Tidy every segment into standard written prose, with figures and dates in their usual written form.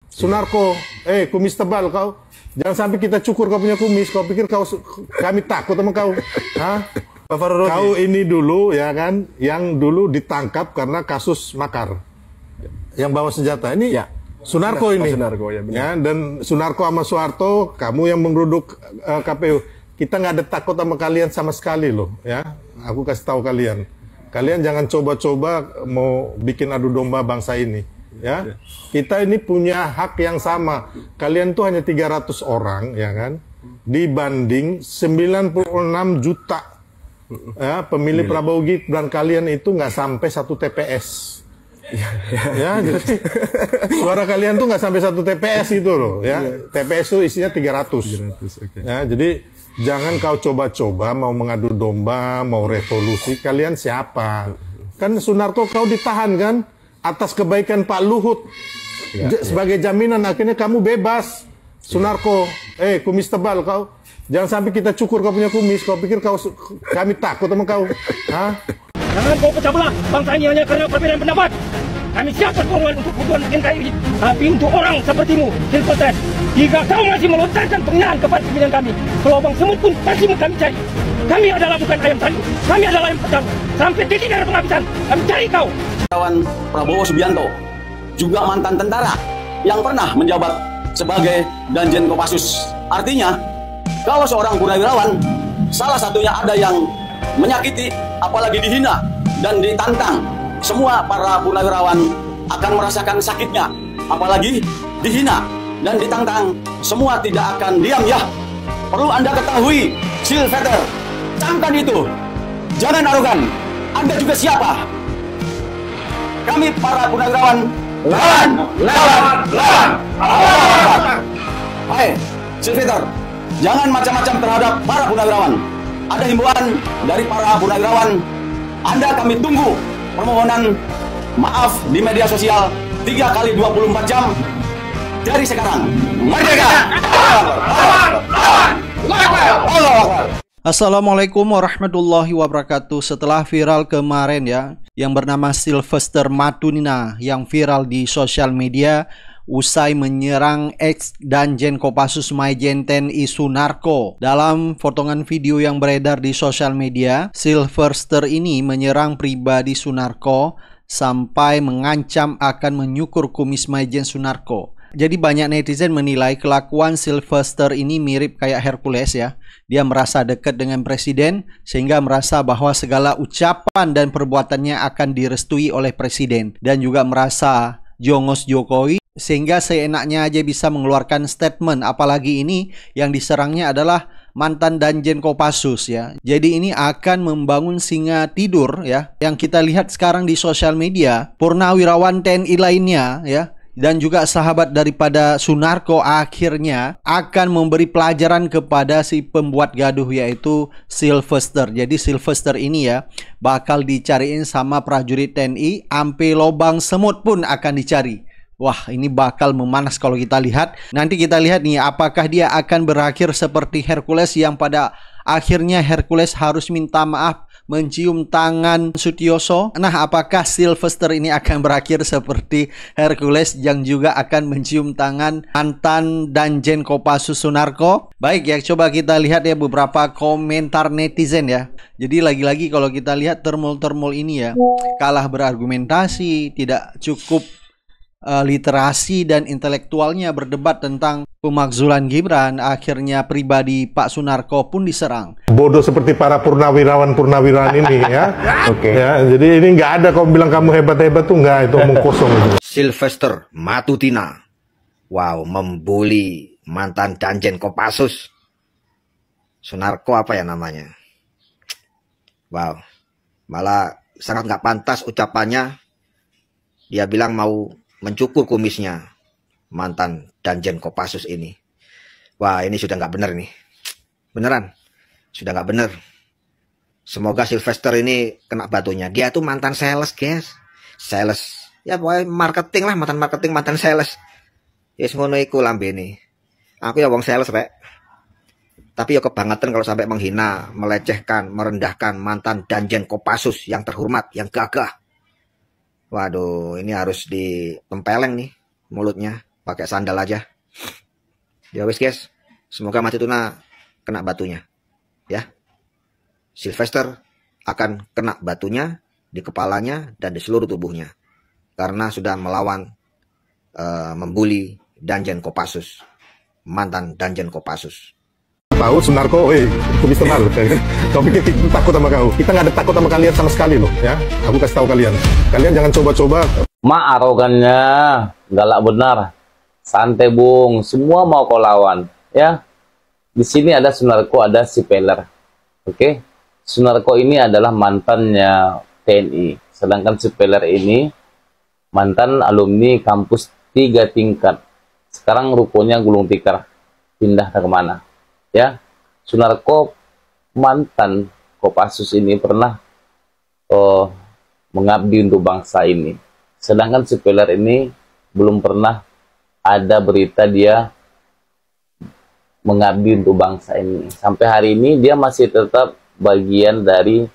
Sunarko, kumis tebal kau. Jangan sampai kita cukur kau punya kumis. Kau pikir kami takut sama kau? Hah? Kau ini dulu ya kan, yang dulu ditangkap karena kasus makar, yang bawa senjata. Ini ya. Sunarko ini. Sunarko, ya, ya, dan Sunarko sama Soeharto, kamu yang menggeruduk KPU. Kita nggak ada takut sama kalian sama sekali loh, ya. Aku kasih tahu kalian. Kalian jangan coba-coba mau bikin adu domba bangsa ini. Ya, kita ini punya hak yang sama. Kalian tuh hanya 300 orang, ya kan? Dibanding 96 juta ya, pemilih Prabowo Gibran. Kalian itu nggak sampai 1 TPS. Ya, jadi suara kalian tuh nggak sampai 1 TPS itu loh. Ya, TPS itu isinya 300. Okay. Ya, jadi jangan kau coba-coba mau mengadu domba, mau revolusi. Kalian siapa? Kan Sunarko kau ditahan kan? Atas kebaikan Pak Luhut sebagai jaminan akhirnya kamu bebas. Sunarko, kumis tebal kau. Jangan sampai kita cukur kau punya kumis. Kau pikir kami takut sama kau? Hah? Jangan kau pecah belah bangsa ini hanya karena perbedaan pendapat. Kami siap berkorban untuk tujuan NKRI. Tapi untuk orang sepertimu, Silverstein, jika kau masih melontarkan penghinaan kepada pimpinan kami, kelobang semut pun pasti kami cari. Kami adalah bukan ayam tanduk. Kami adalah ayam pedang. Sampai titik darah penghabisan, kami cari kau. Kawan Prabowo Subianto, juga mantan tentara yang pernah menjabat sebagai Danjen Kopassus. Artinya, kalau seorang purnawirawan, salah satunya ada yang menyakiti, apalagi dihina dan ditantang, semua para purnawirawan akan merasakan sakitnya. Apalagi dihina dan ditantang, semua tidak akan diam ya. Perlu Anda ketahui, Silveter, camkan itu. Jangan arogan. Anda juga siapa? Kami para purnawirawan lawan. Hai, Silveter, jangan macam-macam terhadap para purnawirawan. Ada himbauan dari para purnawirawan. Anda kami tunggu permohonan maaf di media sosial 3 kali 24 jam dari sekarang. Merdeka! Assalamualaikum warahmatullahi wabarakatuh. Setelah viral kemarin ya, yang bernama Sylvester Matulina yang viral di sosial media usai menyerang ex Danjen Kopassus Maijen TNI Sunarko. Dalam potongan video yang beredar di sosial media, Sylvester ini menyerang pribadi Sunarko sampai mengancam akan menyukur kumis Maijen Sunarko. Jadi banyak netizen menilai kelakuan Sylvester ini mirip kayak Hercules ya. Dia merasa dekat dengan presiden sehingga merasa bahwa segala ucapan dan perbuatannya akan direstui oleh presiden. Dan juga merasa jongos Jokowi sehingga seenaknya aja bisa mengeluarkan statement. Apalagi ini yang diserangnya adalah mantan Danjen Kopassus ya. Jadi ini akan membangun singa tidur ya. Yang kita lihat sekarang di sosial media, purnawirawan TNI lainnya ya, dan juga sahabat daripada Sunarko akhirnya akan memberi pelajaran kepada si pembuat gaduh yaitu Sylvester. Jadi Sylvester ini ya bakal dicariin sama prajurit TNI, ampe lobang semut pun akan dicari. Wah, ini bakal memanas kalau kita lihat. Nanti kita lihat nih apakah dia akan berakhir seperti Hercules yang pada akhirnya Hercules harus minta maaf mencium tangan Sutioso. Nah, apakah Sylvester ini akan berakhir seperti Hercules yang juga akan mencium tangan mantan Danjen Kopassus Sunarko? Baik ya, coba kita lihat ya beberapa komentar netizen ya. Jadi lagi-lagi kalau kita lihat termul-termul ini ya, kalah berargumentasi, tidak cukup literasi dan intelektualnya berdebat tentang pemakzulan Gibran, akhirnya pribadi Pak Sunarko pun diserang. Bodoh seperti para purnawirawan ini ya. Oke. Ya, jadi ini nggak ada kau bilang kamu hebat-hebat tuh nggak, itu omong kosong itu. Sylvester Matulina, wow, membuli mantan Danjen Kopassus Sunarko, apa ya namanya? Wow, malah sangat nggak pantas ucapannya. Dia bilang mau mencukur kumisnya mantan Danjen Kopassus ini. Wah, ini sudah nggak bener nih. Beneran, sudah nggak bener. Semoga Sylvester ini kena batunya. Dia tuh mantan sales, guys. Sales. Ya pokoknya marketing lah, mantan marketing, mantan sales. Ya ngono iku lambene. Aku ya wong sales, Rek. Tapi ya kebangetan kalau sampai menghina, melecehkan, merendahkan mantan Danjen Kopassus yang terhormat, yang gagah. Waduh, ini harus ditempeleng nih mulutnya. pakai sandal aja. Ya wis guys, semoga Matu Tuna kena batunya. Ya, Sylvester akan kena batunya di kepalanya dan di seluruh tubuhnya karena sudah melawan, membuli Danjen Kopassus, mantan Danjen Kopassus. Tahu Sunarko, Kumis Tebal, kau pikir kita takut sama kau? Kita nggak ada takut sama kalian sama sekali loh, ya. Aku kasih tahu kalian, kalian jangan coba-coba. Arogannya, galak benar. Santai Bung, semua mau kau lawan, ya. Di sini ada Sunarko, ada si Peller, oke? Sunarko ini adalah mantannya TNI, sedangkan si Peller ini mantan alumni kampus 3 tingkat. Sekarang rukonya gulung tikar, pindah ke kemana? Ya, Sunarko mantan Kopassus ini pernah mengabdi untuk bangsa ini. Sedangkan si Peller ini belum pernah ada berita dia mengabdi untuk bangsa ini. Sampai hari ini dia masih tetap bagian dari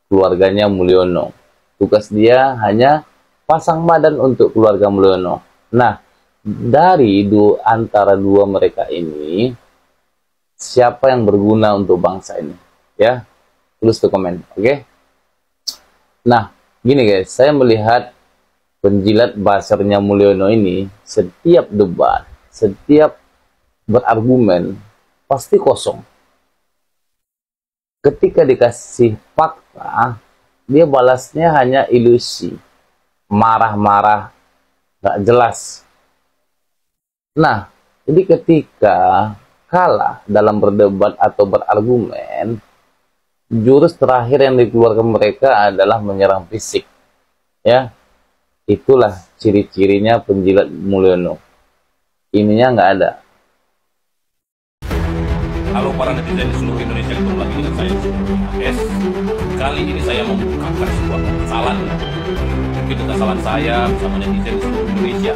keluarganya Mulyono. Tugas dia hanya pasang badan untuk keluarga Mulyono. Nah, dari antara dua mereka ini, siapa yang berguna untuk bangsa ini? Ya, tulis di komen, oke? Nah, gini guys, saya melihat penjilat basernya Mulyono ini setiap debat, setiap berargumen pasti kosong. Ketika dikasih fakta, dia balasnya hanya ilusi, marah-marah, nggak jelas. Nah, jadi ketika kalah dalam berdebat atau berargumen, jurus terakhir yang dikeluarkan mereka adalah menyerang fisik. Ya, itulah ciri-cirinya penjilat Mulyono. Ininya nggak ada. Halo para netizen di seluruh Indonesia, ketemu lagi dengan saya S. Kali ini saya mau mengungkapkan sebuah kesalahan. Mungkin kesalahan saya bersama netizen di seluruh Indonesia.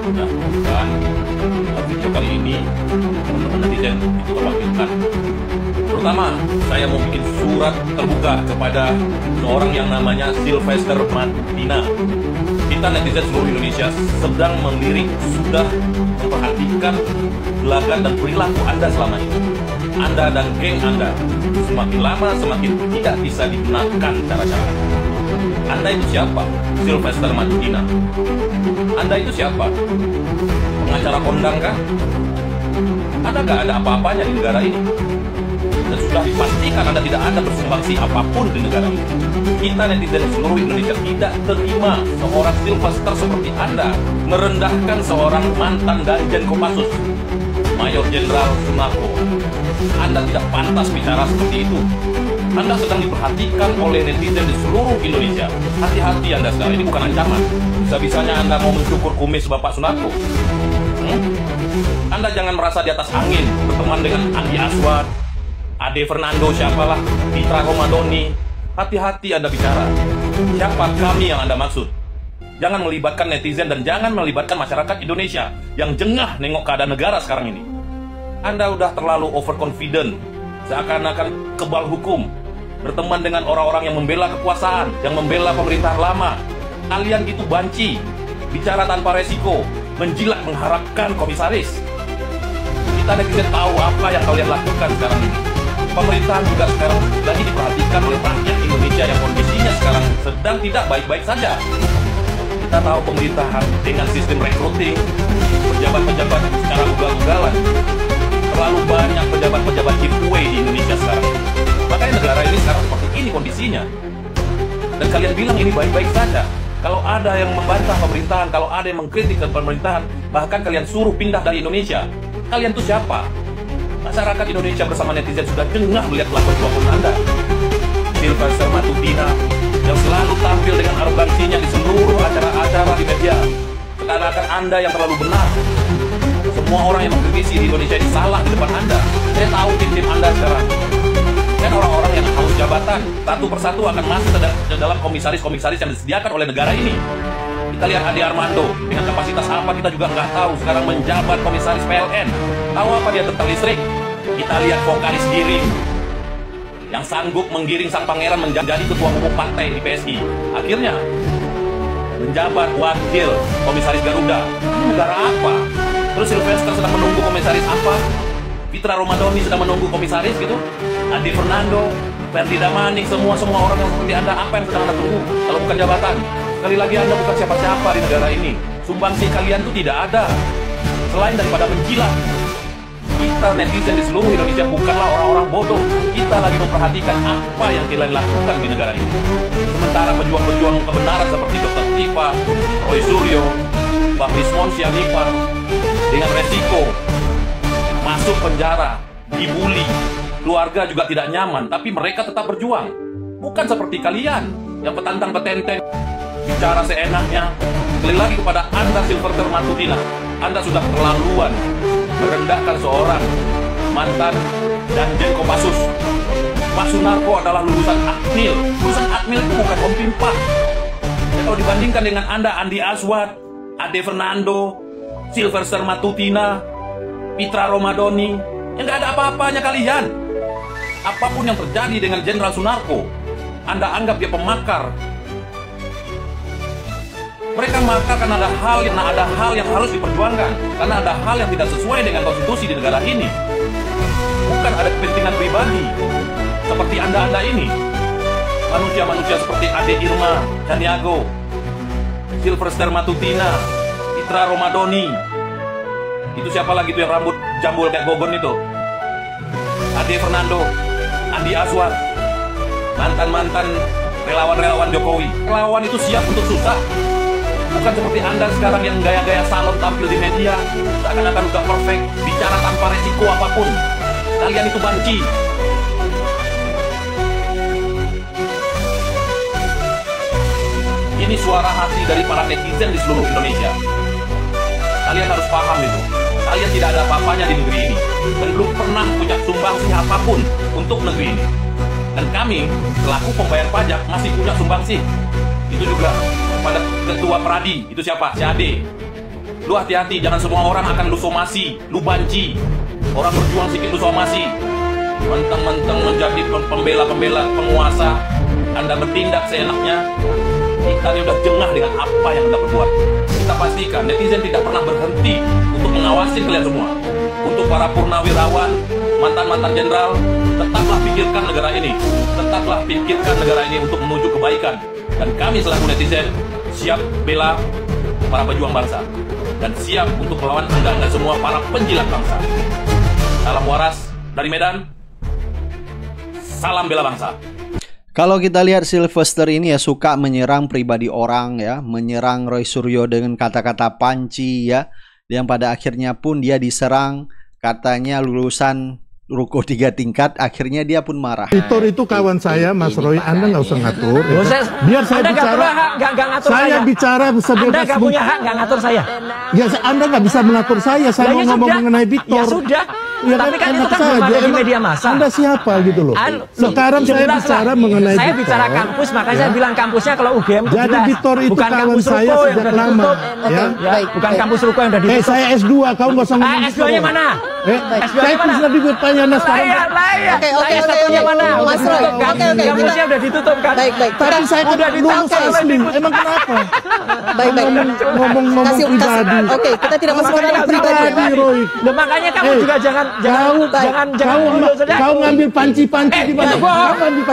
Nah, dan video kali ini teman-teman netizen itu terwakilkan. Pertama, saya mau bikin surat terbuka kepada seorang yang namanya Sylvester Matina. Kita netizen seluruh Indonesia sedang melirik, sudah memperhatikan gelagat dan perilaku Anda selama ini. Anda dan geng Anda semakin lama semakin tidak bisa digunakan cara-cara. Anda itu siapa? Sylvester Matina. Anda itu siapa? Pengacara kondang kah? Anda gak ada apa-apanya di negara ini. Dan sudah dipastikan Anda tidak ada bersumbangsi apapun di negara ini. Kita netizen seluruh Indonesia tidak terima seorang Sylvester seperti Anda merendahkan seorang mantan Danjen Kopassus, Mayor Jenderal Sunarko. Anda tidak pantas bicara seperti itu. Anda sedang diperhatikan oleh netizen di seluruh Indonesia. Hati-hati Anda sekarang, ini bukan ancaman. Bisa-bisanya Anda mau mencukur kumis Bapak Sunarko. Anda jangan merasa di atas angin berteman dengan Andi Aswad, Ade Fernando, siapalah, Mitra Komadoni. Hati-hati Anda bicara. Siapa kami yang Anda maksud? Jangan melibatkan netizen dan jangan melibatkan masyarakat Indonesia yang jengah nengok keadaan negara sekarang ini. Anda udah terlalu overconfident, seakan-akan kebal hukum, berteman dengan orang-orang yang membela kekuasaan, yang membela pemerintahan lama. Kalian itu banci, bicara tanpa resiko, menjilat mengharapkan komisaris. Kita netizen tahu apa yang kalian lakukan sekarang ini. Pemerintahan juga sekarang lagi diperhatikan oleh rakyat Indonesia yang kondisinya sekarang sedang tidak baik-baik saja. Kita tahu pemerintahan dengan sistem recruiting, pejabat-pejabat secara ugal-ugalan. Terlalu banyak pejabat-pejabat giveaway di Indonesia sekarang. Makanya negara ini sekarang seperti ini kondisinya. Dan kalian bilang ini baik-baik saja. Kalau ada yang membantah pemerintahan, kalau ada yang mengkritik pemerintahan, bahkan kalian suruh pindah dari Indonesia. Kalian itu siapa? Masyarakat Indonesia bersama netizen sudah jengah melihat kelakuan Anda. Sylvester Matina yang selalu tampil dengan arogansinya di seluruh acara-acara di media. Seakan-akan Anda yang terlalu benar. Semua orang yang mengkritisi di Indonesia ini salah di depan Anda. Saya tahu tim-tim Anda sekarang. Dan orang-orang yang haus jabatan satu persatu akan masuk ke dalam komisaris-komisaris yang disediakan oleh negara ini. Kita lihat Ade Armando, dengan kapasitas apa kita juga nggak tahu, sekarang menjabat komisaris PLN. Tahu apa dia tentang listrik? Kita lihat vokalis Giring, yang sanggup menggiring sang pangeran menjadi ketua umum partai di PSI. Akhirnya, menjabat wakil komisaris Garuda. Ini negara apa? Terus Sylvester sedang menunggu komisaris apa? Fitra Romadhoni sedang menunggu komisaris gitu? Ade Fernando, Ferdi Damanik, semua orang yang seperti Anda, apa yang sedang Anda tunggu kalau bukan jabatan? Sekali lagi Anda bukan siapa-siapa di negara ini. Sumbangsi kalian itu tidak ada selain daripada menjilat. Kita netizen di seluruh Indonesia bukanlah orang-orang bodoh. Kita lagi memperhatikan apa yang kalian lakukan di negara ini. Sementara pejuang-pejuang kebenaran seperti Dr. Tifa, Roy Suryo, Mbak Rismon Sianipar dengan resiko masuk penjara, dibully, keluarga juga tidak nyaman, tapi mereka tetap berjuang. Bukan seperti kalian yang petantang petenteng bicara seenaknya. Sekali lagi kepada Anda Sylvester Matutina, Anda sudah terlaluan merendahkan seorang mantan Danjen Kopassus. Pak Sunarko adalah lulusan Akmil. Lulusan Akmil itu bukan Om Pimpa. Ya, kalau dibandingkan dengan Anda, Andi Aswad, Ade Fernando, Sylvester Matutina, Fitra Romadhoni, yang nggak ada apa-apanya kalian. Apapun yang terjadi dengan Jenderal Sunarko, Anda anggap dia pemakar. Mereka makar karena ada hal yang harus diperjuangkan, karena ada hal yang tidak sesuai dengan konstitusi di negara ini. Bukan ada kepentingan pribadi seperti Anda ini. Manusia-manusia seperti Ade Irma Caniago, Sylvester Matutina, Fitra Romadhoni. Itu siapa lagi tuh yang rambut jambul kayak gogon itu? Ade Fernando, Andi Aswad, mantan-mantan relawan-relawan Jokowi. Relawan itu siap untuk susah. Bukan seperti Anda sekarang yang gaya-gaya salon tampil di media, seakan-akan udah perfect, bicara tanpa resiko apapun. Kalian itu banci. Ini suara hati dari para netizen di seluruh Indonesia. Kalian harus paham itu. Kalian tidak ada apa-apanya di negeri ini, dan belum pernah punya sumbangsi apapun untuk negeri ini. Dan kami, selaku pembayar pajak, masih punya sumbangsi. Itu juga pada ketua Pradi, itu siapa? Si Ade. Lu hati-hati, jangan semua orang akan lu somasi, lu banci. Orang berjuang sedikit lu somasi. Mentang-mentang menjadi pembela-pembela penguasa, Anda bertindak seenaknya. Kita ini udah jengah dengan apa yang Anda perbuat. Kita pastikan netizen tidak pernah berhenti untuk mengawasi kalian semua. Untuk para purnawirawan, mantan-mantan jenderal, tetaplah pikirkan negara ini. Tetaplah pikirkan negara ini untuk menuju kebaikan. Dan kami selaku netizen siap bela para pejuang bangsa dan siap untuk melawan Anda semua para penjilat bangsa. Salam waras dari Medan. Salam bela bangsa. Kalau kita lihat Sylvester ini ya suka menyerang pribadi orang ya, menyerang Roy Suryo dengan kata-kata panci ya, yang pada akhirnya pun dia diserang katanya lulusan ruko 3 tingkat, akhirnya dia pun marah. Itu kawan saya, Mas Roy. Anda nggak usah ngatur. Biar saya bicara. Saya bicara sebebas. Anda nggak punya hak nggak ngatur saya. Ya, Anda nggak bisa mengatur saya. Saya mau ngomong mengenai Victor. Ya sudah. Ya, tapi kan itu kan belum ada di media massa. Anda siapa gitu loh? Sekarang saya bicara mengenai Saya bicara kampus, makanya saya bilang kampusnya kalau UGM itu jadi jelas. Victor itu bukan kawan kampus saya ruko yang sejak udah lama. Ya, bukan kampus ruko yang udah ditutup. Saya S2, kau nggak usah ngomong. S2-nya mana? Saya bisa dibertanya sekarang. Oke, satunya mana? Mas Roy. Oke. Kampusnya udah ditutup kan? Baik. Tapi saya udah lulus asli. Emang kenapa? Baik. Ngomong pribadi. Oke, kita tidak masuk ke ranah pribadi. Roy. Loh, makanya kamu juga jangan Kau ngambil panci-panci di mana?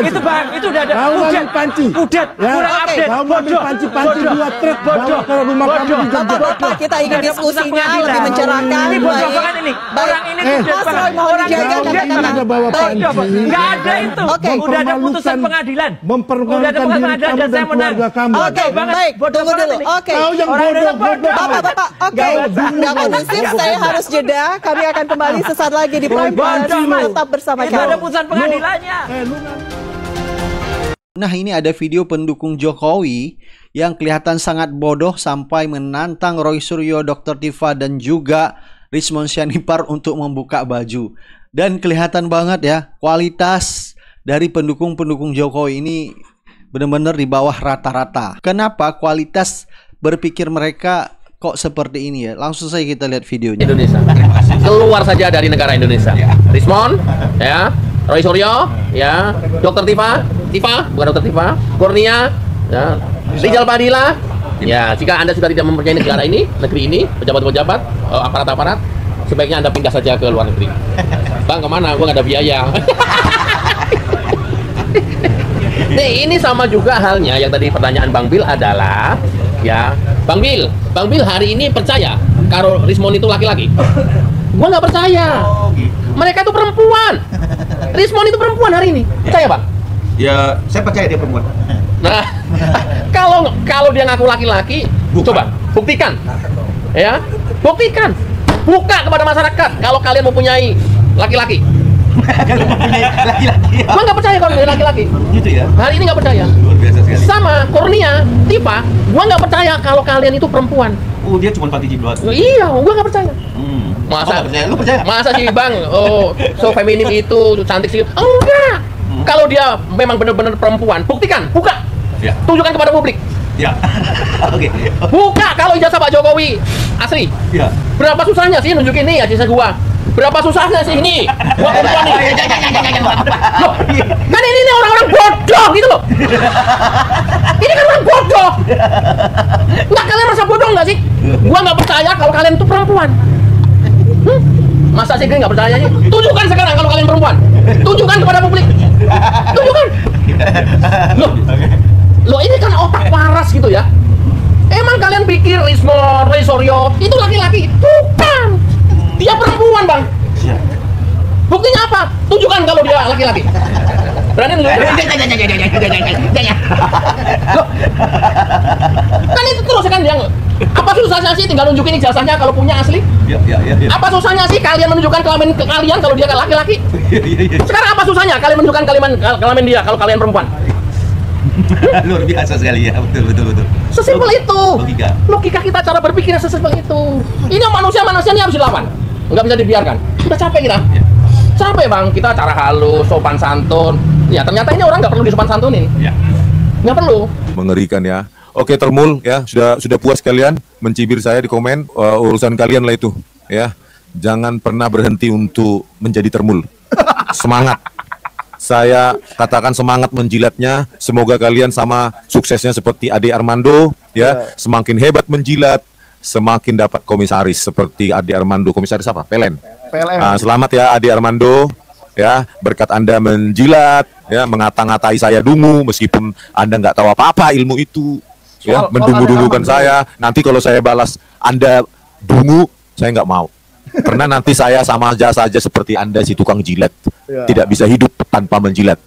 Itu Bang, itu udah ada. Kau ngambil panci. Udah, kurang update. Kau ngambil panci-panci 2 truk bawa ke rumah kamu di Jogja. Bapak, kita ingin diskusinya lebih mencerahkan. Ini bodoh-bodohan ini. Orang ini Mas Roy mohon dijaga kata-kata. Bawa panci. Enggak ada itu. Udah ada putusan pengadilan. Mempermalukan diri kamu dan keluarga kamu. Oke, baik. Tunggu dulu. Oke. Kau yang bodoh. Bapak. Oke. Nggak kondusif, saya harus jeda. Kami akan kembali sesaat lagi di Prime News. Tetap bersama kami. Itu ada putusan pengadilannya. Nah, ini ada video pendukung Jokowi yang kelihatan sangat bodoh sampai menantang Roy Suryo, Dr. Tifa dan juga Rismon Sianipar untuk membuka baju. Dan kelihatan banget ya kualitas dari pendukung-pendukung Jokowi ini benar-benar di bawah rata-rata. Kenapa kualitas berpikir mereka kok seperti ini ya? Langsung saja kita lihat videonya. Indonesia keluar saja dari negara Indonesia. Rismon, ya, Roy Suryo, ya, Dr. Tifa, bukan Dr. Tifa, Kurnia, ya, Rizal Padilla, Ya, jika Anda sudah tidak mempercayai negara ini, negeri ini, pejabat-pejabat, aparat-aparat, sebaiknya Anda pindah saja ke luar negeri. Bang, kemana? Gua nggak ada biaya. Nih, ini sama juga halnya yang tadi pertanyaan Bang Bil adalah, ya, Bang Bil hari ini percaya kalau Rismon itu laki-laki? Gua nggak percaya. Mereka itu perempuan. Rismon itu perempuan hari ini. Percaya, Bang? Ya, saya percaya dia perempuan. Nah, kalau dia ngaku laki-laki, coba buktikan, ya, buktikan, buka kepada masyarakat kalau kalian mempunyai laki-laki. Kalau mempunyai laki-laki. Gua nggak percaya kalau dia laki-laki. Gitu ya? Hari ini nggak percaya. Luar biasa sekali. Sama Kurnia, Tifa, gua nggak percaya kalau kalian itu perempuan. Oh, dia cuma panti jilbab. Iya, gua nggak percaya. Masa? Lu percaya? Masa sih Bang? Oh, so feminim itu, cantik sih? Enggak. Kalau dia memang benar-benar perempuan, buktikan, buka. Ya. Tunjukkan kepada publik. Ya. Oke. Buka kalau ijazah Pak Jokowi asli. Ya. Berapa susahnya sih nunjukin nih ijazah gua? Berapa susahnya sih ini? Gua perempuan nih. Loh, kan ini orang-orang bodoh gitu loh. Ini kan orang bodoh. Nggak, kalian merasa bodoh nggak sih? Gua nggak percaya kalau kalian itu perempuan. Masa sih kalian nggak percaya sih? Tunjukkan sekarang kalau kalian perempuan. Tunjukkan kepada publik. Tunjukkan. Loh ini kan otak waras gitu ya. Emang kalian pikir Rismon, Roy Suryo itu laki-laki? Bukan. Dia perempuan, Bang. Buktinya apa? Tunjukkan kalau dia laki-laki. Berani tunjukkan? Loh, kan itu terus kan dia. Apa susahnya sih tinggal nunjukin ijazahnya kalau punya asli? Ya. Apa susahnya sih kalian menunjukkan kelamin ke kalian kalau dia laki-laki? Sekarang apa susahnya kalian menunjukkan kelamin dia kalau kalian perempuan? Luar biasa sekali ya, betul. Sesimpel itu. Logika kita, cara berpikir sesimpel itu. Ini manusia ini harus dilawan. Nggak bisa dibiarkan. Udah capek kita. Capek Bang, kita cara halus, sopan santun. Ya ternyata ini orang nggak perlu disopan santunin. Ya. Nggak perlu. Mengerikan ya. Oke Termul ya, sudah puas kalian mencibir saya di komen, urusan kalian lah itu ya. Jangan pernah berhenti untuk menjadi Termul. Semangat. Saya katakan semangat menjilatnya. Semoga kalian sama suksesnya seperti Ade Armando ya. Semakin hebat menjilat, semakin dapat komisaris seperti Ade Armando. Komisaris apa? PLN. Nah, selamat ya Ade Armando ya, berkat Anda menjilat ya, mengata-ngatai saya dungu meskipun Anda nggak tahu apa-apa ilmu itu ya, mendungu-dungukan saya. Nanti kalau saya balas Anda dungu, saya nggak mau. Karena nanti saya sama saja seperti Anda si tukang jilat. Tidak bisa hidup tanpa menjilat.